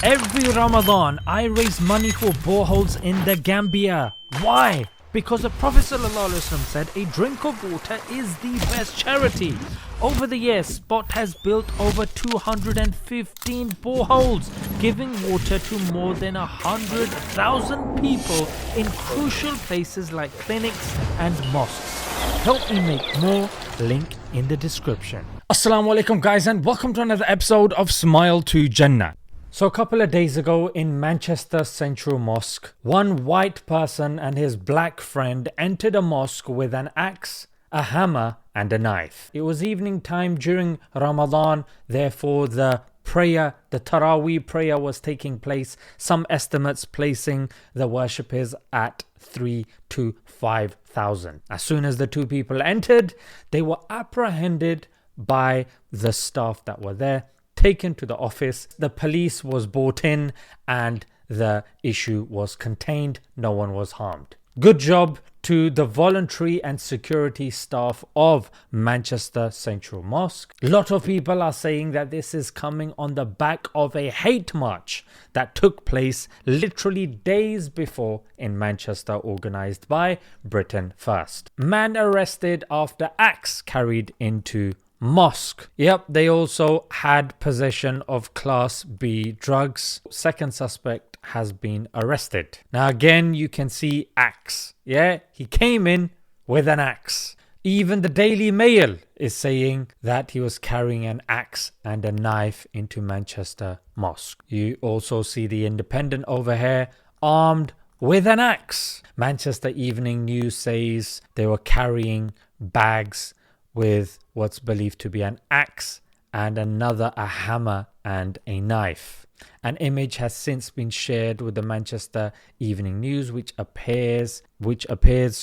Every Ramadan, I raise money for boreholes in the Gambia. Why? Because the Prophet ﷺ said a drink of water is the best charity. Over the years, Spot has built over 215 boreholes, giving water to more than 100,000 people in crucial places like clinics and mosques. Help me make more, link in the description. Assalamu alaikum guys, and welcome to another episode of Smile to Jannah. So a couple of days ago in Manchester Central Mosque, one white person and his black friend entered a mosque with an axe, a hammer and a knife. It was evening time during Ramadan, therefore the Taraweeh prayer was taking place, some estimates placing the worshippers at 3,000 to 5,000. As soon as the two people entered, they were apprehended by the staff that were there, taken to the office. The police was brought in and the issue was contained. No one was harmed. Good job to the voluntary and security staff of Manchester Central Mosque. A lot of people are saying that this is coming on the back of a hate march that took place literally days before in Manchester, organized by Britain First. Man arrested after axe carried into mosque. Yep, they also had possession of Class B drugs. Second suspect has been arrested. Now again, you can see axe. Yeah, he came in with an axe. Even the Daily Mail is saying that he was carrying an axe and a knife into Manchester Mosque. You also see the Independent over here, armed with an axe. Manchester Evening News says they were carrying bags with what's believed to be an axe and another a hammer and a knife. An image has since been shared with the Manchester Evening News which appears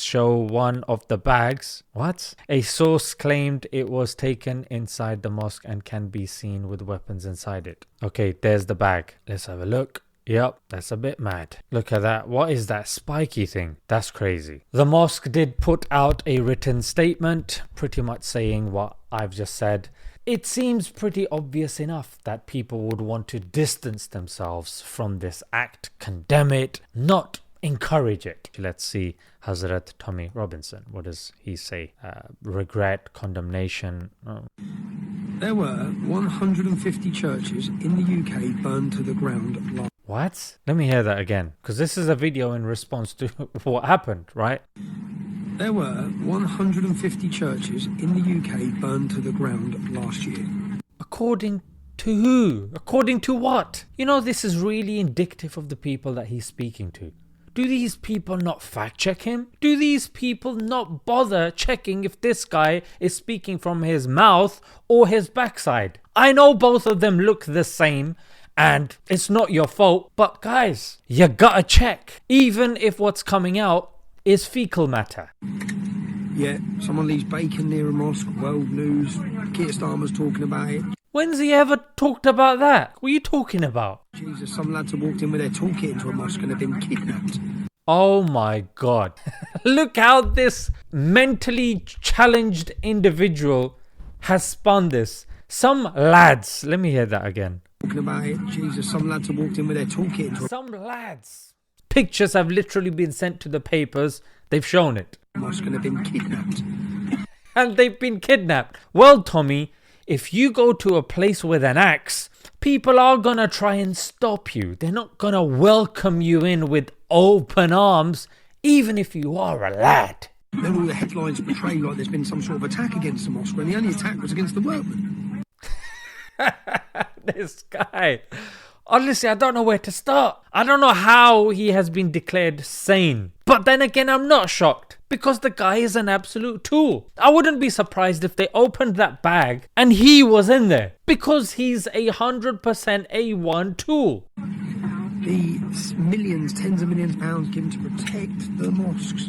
show one of the bags. What? A source claimed it was taken inside the mosque and can be seen with weapons inside it. Okay, there's the bag. Let's have a look. Yep, that's a bit mad. Look at that. What is that spiky thing? That's crazy. The mosque did put out a written statement pretty much saying what I've just said. It seems pretty obvious enough that people would want to distance themselves from this act, condemn it, not encourage it. Let's see Hazrat Tommy Robinson. What does he say? Regret, condemnation. Oh. There were 150 churches in the UK burned to the ground last. What? Let me hear that again, because this is a video in response to what happened, right? There were 150 churches in the UK burned to the ground last year. According to who? According to what? You know, this is really indicative of the people that he's speaking to. Do these people not fact check him? Do these people not bother checking if this guy is speaking from his mouth or his backside? I know both of them look the same, and it's not your fault, but guys, you gotta check, even if what's coming out is fecal matter. Yeah, someone leaves bacon near a mosque, world news, Keir Starmer's talking about it. When's he ever talked about that? What are you talking about? Jesus, some lads have walked in with their toolkit into a mosque and have been kidnapped. Oh my God. Look how this mentally challenged individual has spun this. Some lads, let me hear that again. Talking about it, Jesus, some lads have walked in with their toolkit into some lads. Pictures have literally been sent to the papers. They've shown it. Mosque and have been kidnapped. And they've been kidnapped. Well, Tommy, if you go to a place with an axe, people are gonna try and stop you. They're not gonna welcome you in with open arms, even if you are a lad. Then all the headlines portray like there's been some sort of attack against the mosque when the only attack was against the workmen. This guy, honestly, I don't know where to start. I don't know how he has been declared sane. But then again, I'm not shocked because the guy is an absolute tool. I wouldn't be surprised if they opened that bag and he was in there because he's 100% A1 tool. The millions, tens of millions of pounds given to protect the mosques.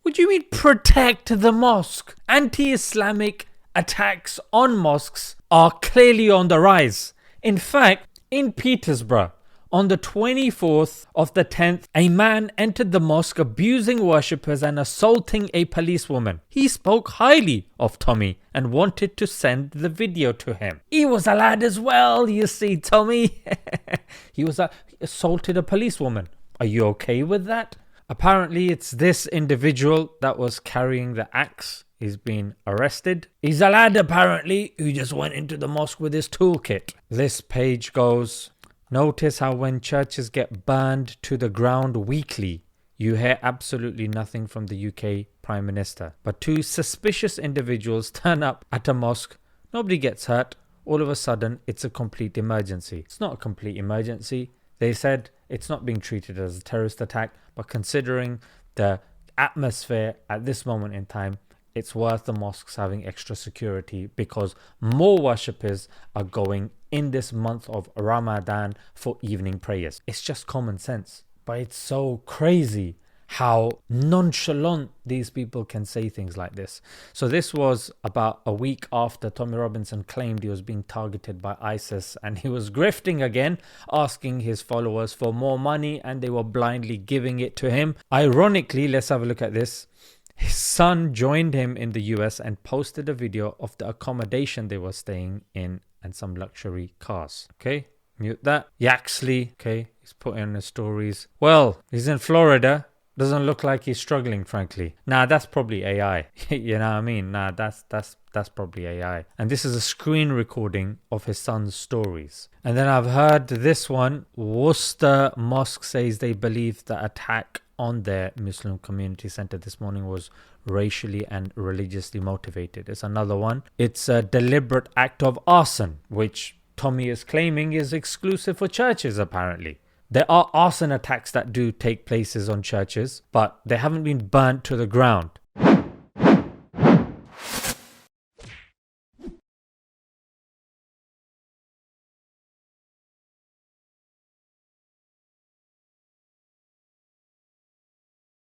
What do you mean protect the mosque? Anti-Islamic attacks on mosques are clearly on the rise. In fact, in Peterborough, On the 24th of the 10th, a man entered the mosque abusing worshippers and assaulting a policewoman. He spoke highly of Tommy and wanted to send the video to him. He was a lad as well, you see, Tommy. He assaulted a policewoman. Are you okay with that? Apparently, it's this individual that was carrying the axe. He's been arrested. He's a lad, apparently, who just went into the mosque with his toolkit. This page goes, notice how when churches get burned to the ground weekly, you hear absolutely nothing from the UK Prime Minister. But two suspicious individuals turn up at a mosque. Nobody gets hurt. All of a sudden, it's a complete emergency. It's not a complete emergency. They said it's not being treated as a terrorist attack, but considering the atmosphere at this moment in time, it's worth the mosques having extra security because more worshippers are going in this month of Ramadan for evening prayers. It's just common sense. But it's so crazy how nonchalant these people can say things like this. So this was about a week after Tommy Robinson claimed he was being targeted by ISIS, and he was grifting again, asking his followers for more money, and they were blindly giving it to him. Ironically, let's have a look at this. His son joined him in the US and posted a video of the accommodation they were staying in and some luxury cars. Okay, mute that. Yaxley, okay, he's putting on his stories. Well, he's in Florida. Doesn't look like he's struggling, frankly. Nah, that's probably AI. You know what I mean? Nah, that's probably AI. And this is a screen recording of his son's stories. And then I've heard this one. Worcester Mosque says they believe the attack on their Muslim community center this morning was racially and religiously motivated. It's another one. It's a deliberate act of arson, which Tommy is claiming is exclusive for churches, apparently. There are arson attacks that do take places on churches, but they haven't been burnt to the ground.